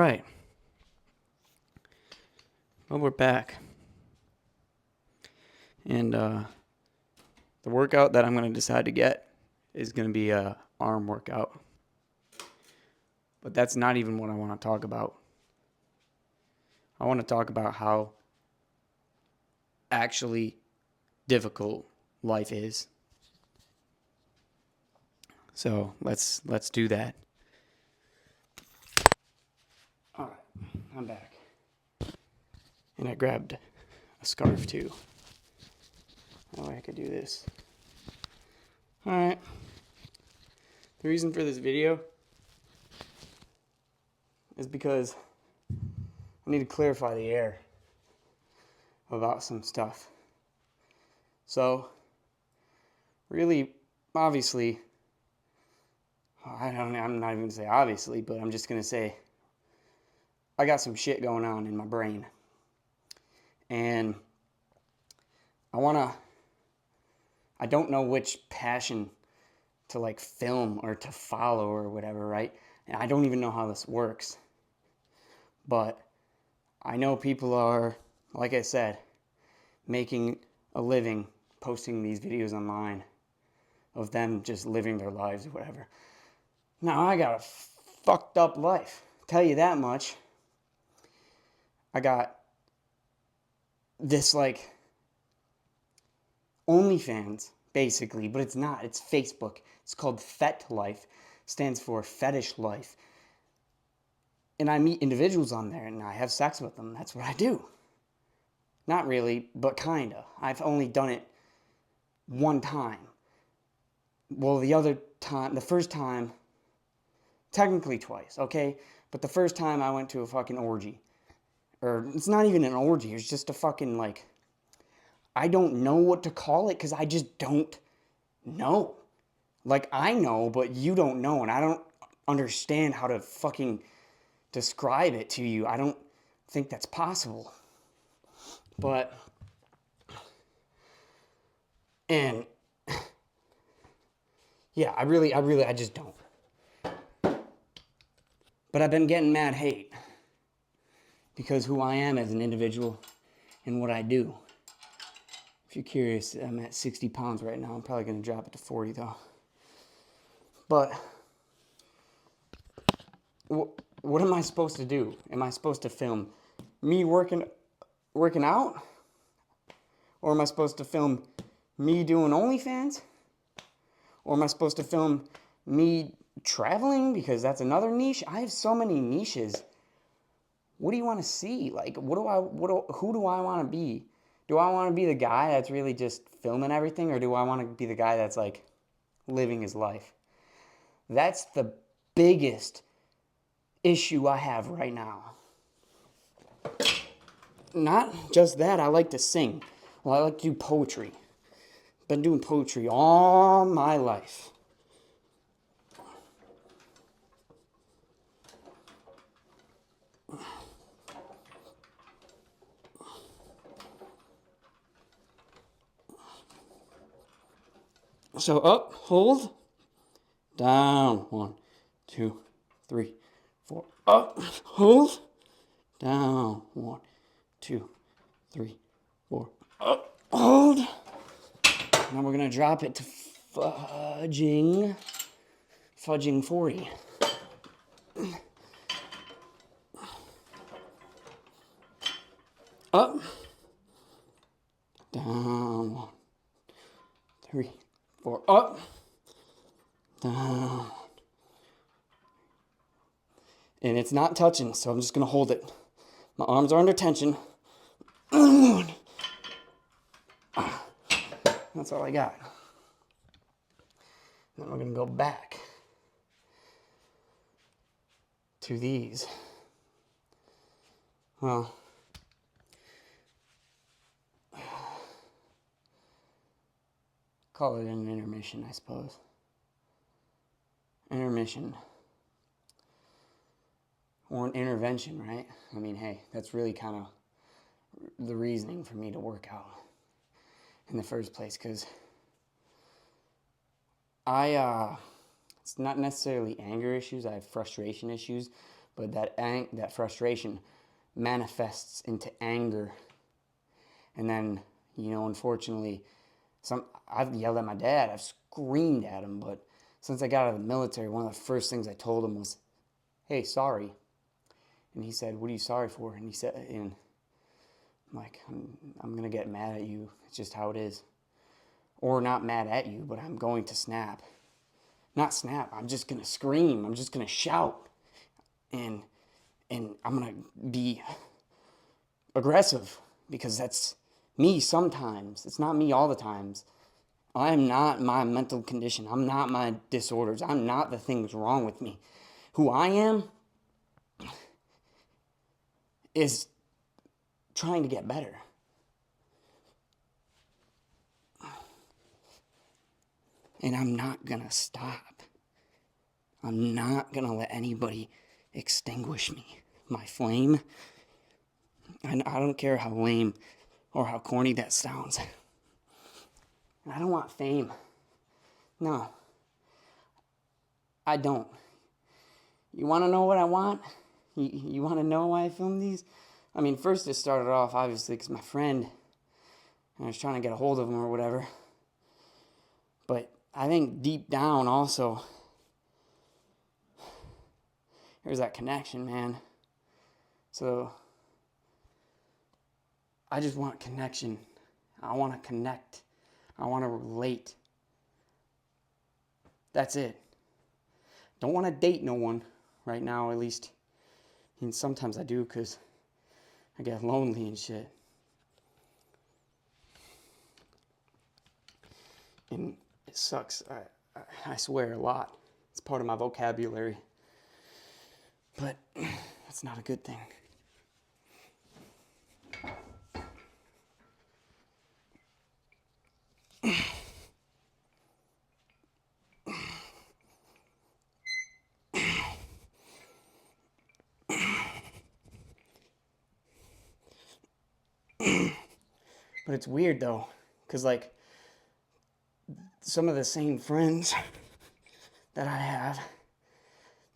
Right. Well, we're back. And the workout that I'm going to decide to get is going to be a arm workout. But that's not even what I want to talk about. I want to talk about how actually difficult life is. So let's do that. All right, I'm back. And I grabbed a scarf too. That way I could do this. All right. The reason for this video is because I need to clarify the air about some stuff. So, really, obviously, I'm not even gonna say obviously, but I'm just gonna say I got some shit going on in my brain. And I don't know which passion to like film or to follow or whatever, right? And I don't even know how this works. But I know people are, like I said, making a living posting these videos online of them just living their lives or whatever. Now I got a fucked up life. Tell you that much. I got this like OnlyFans basically, but it's not. It's Facebook. It's called Fet Life. Stands for Fetish Life. And I meet individuals on there and I have sex with them. That's what I do. Not really, but kinda. I've only done it one time. Well, the first time, technically twice, okay? But the first time I went to a fucking orgy. Or it's not even an orgy, it's just a fucking like, I don't know what to call it because I just don't know. Like, I know, but you don't know, and I don't understand how to fucking describe it to you. I don't think that's possible. But, and yeah, I just don't. But I've been getting mad hate because who I am as an individual and what I do. If you're curious, I'm at 60 pounds right now. I'm probably going to drop it to 40 though. But what am I supposed to do? Am I supposed to film me working out? Or am I supposed to film me doing OnlyFans? Or am I supposed to film me traveling? Because that's another niche. I have so many niches. What do you want to see? Like, who do I want to be? Do I want to be the guy that's really just filming everything? Or do I want to be the guy that's like living his life? That's the biggest issue I have right now. Not just that, I like to sing. Well, I like to do poetry. Been doing poetry all my life. So up, hold, down, 1, 2, 3, 4. Up, hold, down, 1, 2, 3, 4. Up, hold. Now we're gonna drop it to fudging 40. Up, down, 1, 3, 4. Up, down. And it's not touching, so I'm just gonna hold it. My arms are under tension. That's all I got. Then we're gonna go back to these. Well, call it an intermission, I suppose. Intermission. Or an intervention, right? I mean, hey, that's really kind of the reasoning for me to work out in the first place, because it's not necessarily anger issues, I have frustration issues, But that frustration manifests into anger. And then, unfortunately, I've yelled at my dad, I've screamed at him, but since I got out of the military, one of the first things I told him was, "Hey, sorry." And he said, "What are you sorry for?" And I'm like, I'm going to get mad at you. It's just how it is. Or not mad at you, but I'm going to snap. Not snap, I'm just going to scream. I'm just going to shout. And I'm going to be aggressive because that's me sometimes. It's not me all the times. I am not my mental condition. I'm not my disorders. I'm not the things wrong with me. Who I am is trying to get better. And I'm not going to stop. I'm not going to let anybody extinguish me. My flame. And I don't care how lame or how corny that sounds. I don't want fame. No. I don't. You want to know what I want? You want to know why I filmed these? I mean, first it started off, obviously, because my friend, and I was trying to get a hold of him or whatever. But I think deep down also, there's that connection, man. So, I just want connection. I want to connect. I want to relate. That's it. Don't want to date no one right now, at least. I mean, sometimes I do because I get lonely and shit. And it sucks. I swear a lot. It's part of my vocabulary. But that's not a good thing. But it's weird though, because like some of the same friends that I have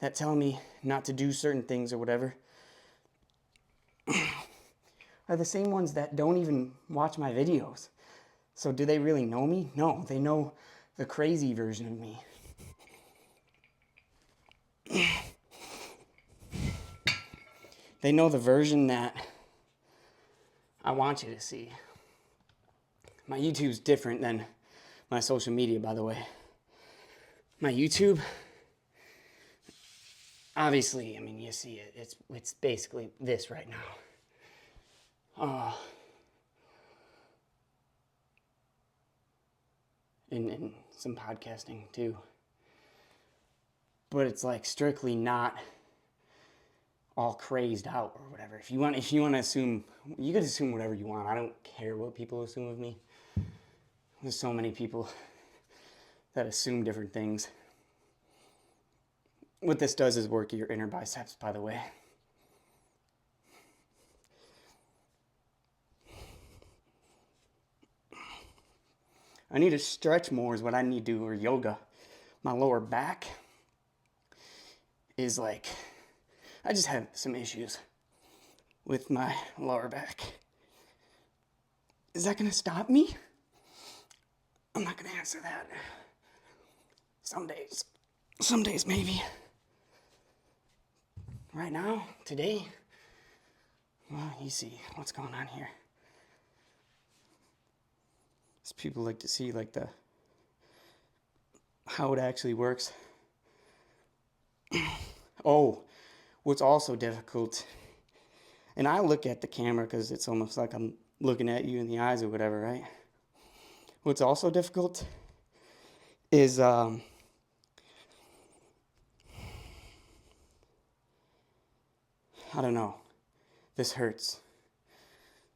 that tell me not to do certain things or whatever are the same ones that don't even watch my videos. So do they really know me? No, they know the crazy version of me. They know the version that I want you to see. My YouTube's different than my social media, by the way. My YouTube, obviously, I mean, you see it. It's basically this right now. And some podcasting too. But it's like strictly not all crazed out or whatever. If you want to assume, you can assume whatever you want. I don't care what people assume of me. There's so many people that assume different things. What this does is work your inner biceps, by the way. I need to stretch more is what I need to do, or yoga. My lower back is like, I just have some issues with my lower back. Is that going to stop me? I'm not going to answer that. Some days maybe. Right now, today, well, you see what's going on here. As people like to see like how it actually works. Oh, what's also difficult, and I look at the camera because it's almost like I'm looking at you in the eyes or whatever, right? What's also difficult is I don't know. This hurts.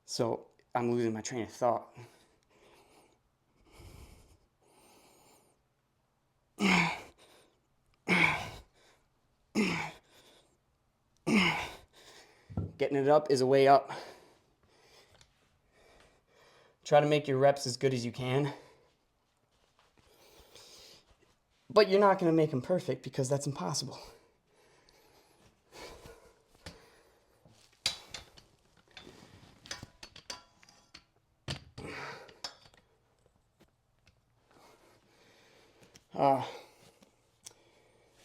So I'm losing my train of thought. Getting it up is a way up. Try to make your reps as good as you can. But you're not going to make them perfect because that's impossible.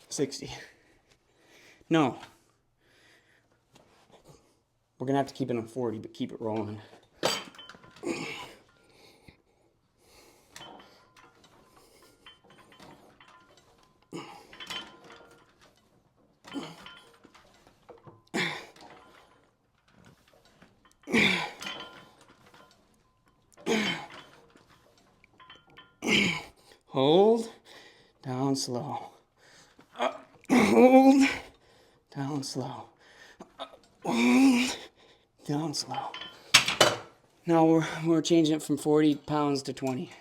60. No. We're going to have to keep it on 40, but keep it rolling. Hold, down slow. Hold, down slow. Hold, down slow. Now we're changing it from 40 pounds to 20.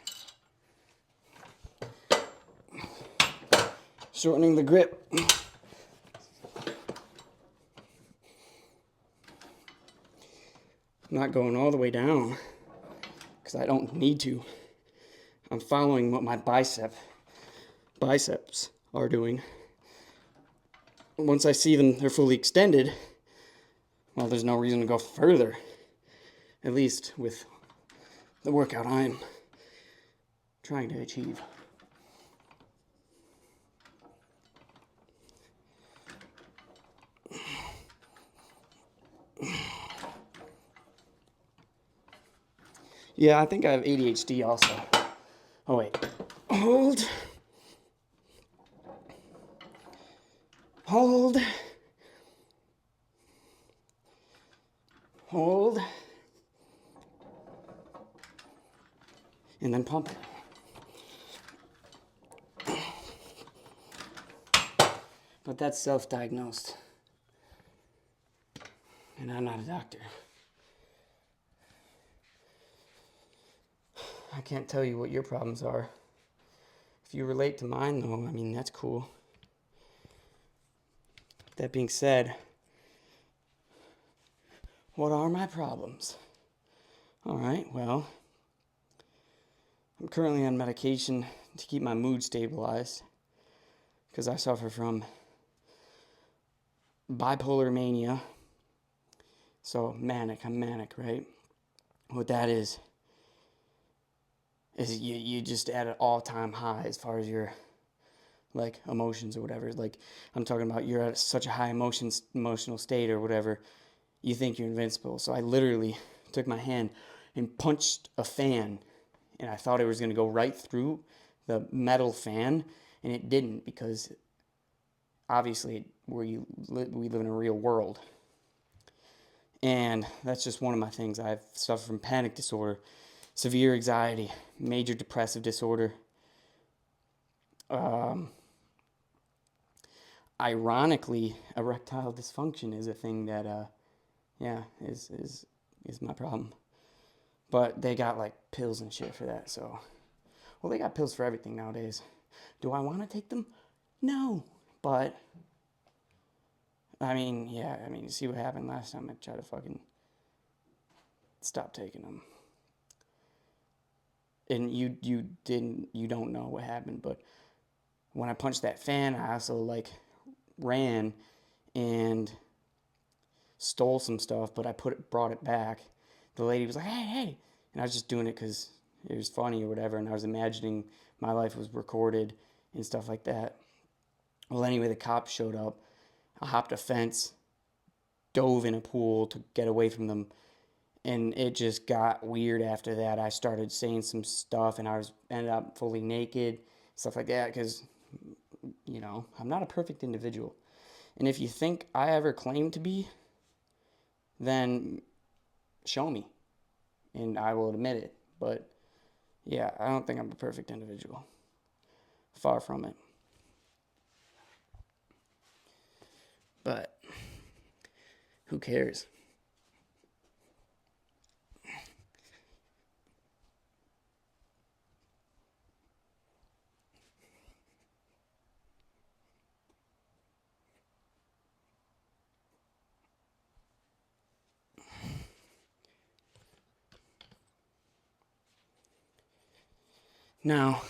Shortening the grip. I'm not going all the way down because I don't need to. I'm following what my biceps are doing. Once I see them, they're fully extended, well, there's no reason to go further. At least with the workout I'm trying to achieve. Yeah, I think I have ADHD also. Oh, wait. Hold. Hold. Hold. And then pump it. But that's self-diagnosed. And I'm not a doctor. I can't tell you what your problems are. If you relate to mine, though, I mean, that's cool. That being said, what are my problems? All right, well, I'm currently on medication to keep my mood stabilized because I suffer from bipolar mania. So I'm manic, right? What that is you just at an all-time high as far as your like emotions or whatever. Like I'm talking about you're at such a high emotional state or whatever, you think you're invincible. So I literally took my hand and punched a fan, and I thought it was going to go right through the metal fan, and it didn't because obviously we live in a real world. And that's just one of my things. I've suffered from panic disorder, severe anxiety, major depressive disorder. Ironically, erectile dysfunction is a thing that, is my problem. But they got like pills and shit for that. So, well, they got pills for everything nowadays. Do I want to take them? No, but I mean, you see what happened last time I tried to fucking stop taking them. And you don't know what happened, but when I punched that fan, I also like ran and stole some stuff, but I brought it back. The lady was like, hey, and I was just doing it because it was funny or whatever, and I was imagining my life was recorded and stuff like that. Well, anyway, the cops showed up. I hopped a fence, dove in a pool to get away from them, and it just got weird after that. I started saying some stuff, and ended up fully naked, stuff like that, because, I'm not a perfect individual. And if you think I ever claim to be, then show me, and I will admit it. But, yeah, I don't think I'm a perfect individual. Far from it. But who cares? Now,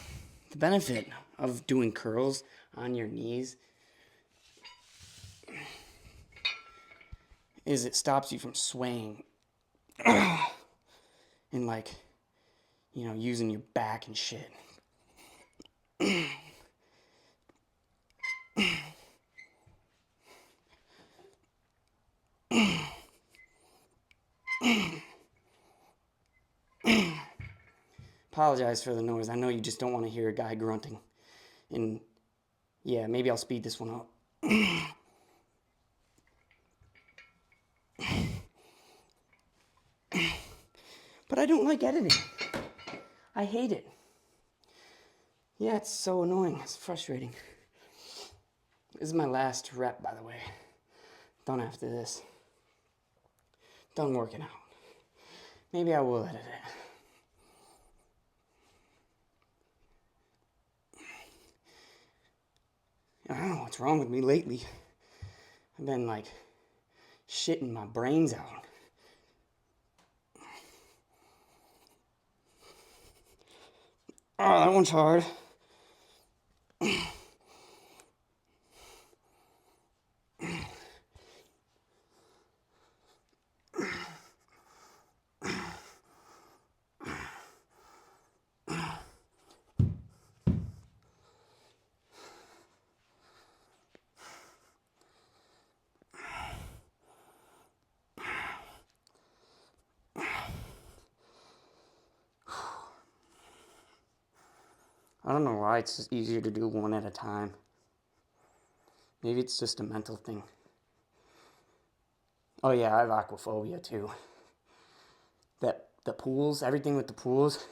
the benefit of doing curls on your knees is it stops you from swaying and using your back and shit. apologize for the noise. I know you just don't want to hear a guy grunting. And yeah, maybe I'll speed this one up. But I don't like editing. I hate it. Yeah, it's so annoying. It's frustrating. This is my last rep, by the way. Done after this. Done working out. Maybe I will edit it. I don't know what's wrong with me lately. I've been like shitting my brains out. Oh, that one's hard. I don't know why it's just easier to do one at a time. Maybe it's just a mental thing. Oh yeah, I have aquaphobia too. The pools, everything with the pools,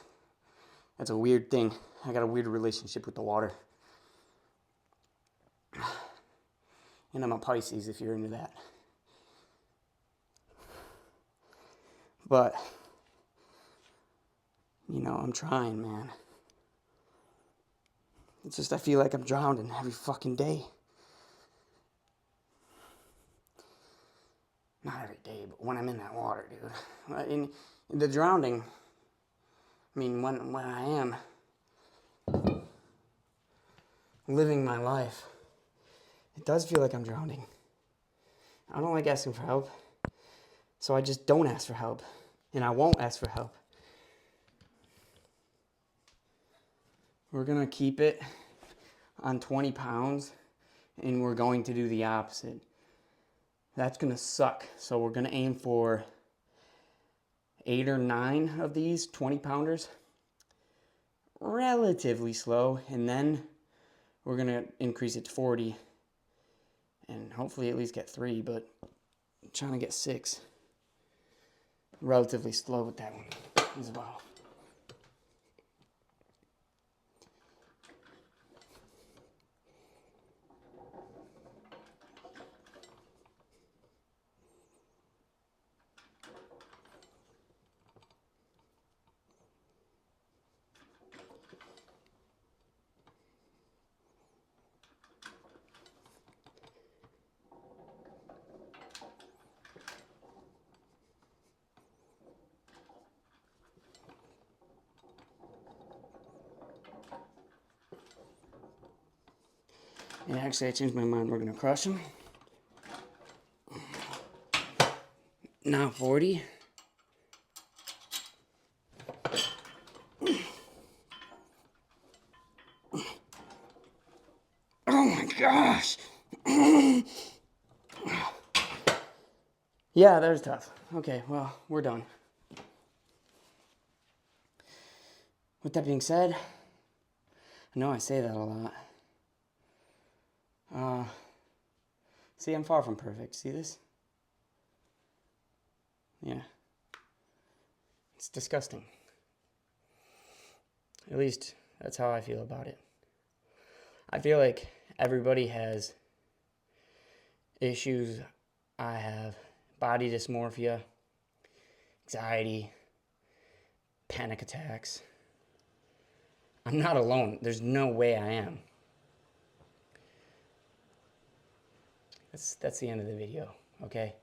that's a weird thing. I got a weird relationship with the water. And I'm a Pisces if you're into that. But, I'm trying, man. It's just I feel like I'm drowning every fucking day. Not every day, but when I'm in that water, dude. In the drowning, I mean, when I am living my life, it does feel like I'm drowning. I don't like asking for help, so I just don't ask for help, and I won't ask for help. We're gonna keep it on 20 pounds, and we're going to do the opposite. That's gonna suck, so we're gonna aim for 8 or 9 of these 20-pounders, relatively slow, and then we're gonna increase it to 40, and hopefully at least get 3, but I'm trying to get 6. Relatively slow with that one as well. And actually, I changed my mind. We're gonna crush them. Now 40. Oh my gosh. Yeah, that was tough. Okay, well, we're done. With that being said, I know I say that a lot. See, I'm far from perfect. See this? Yeah. It's disgusting. At least that's how I feel about it. I feel like everybody has issues. I have body dysmorphia, anxiety, panic attacks. I'm not alone. There's no way I am. That's the end of the video, okay?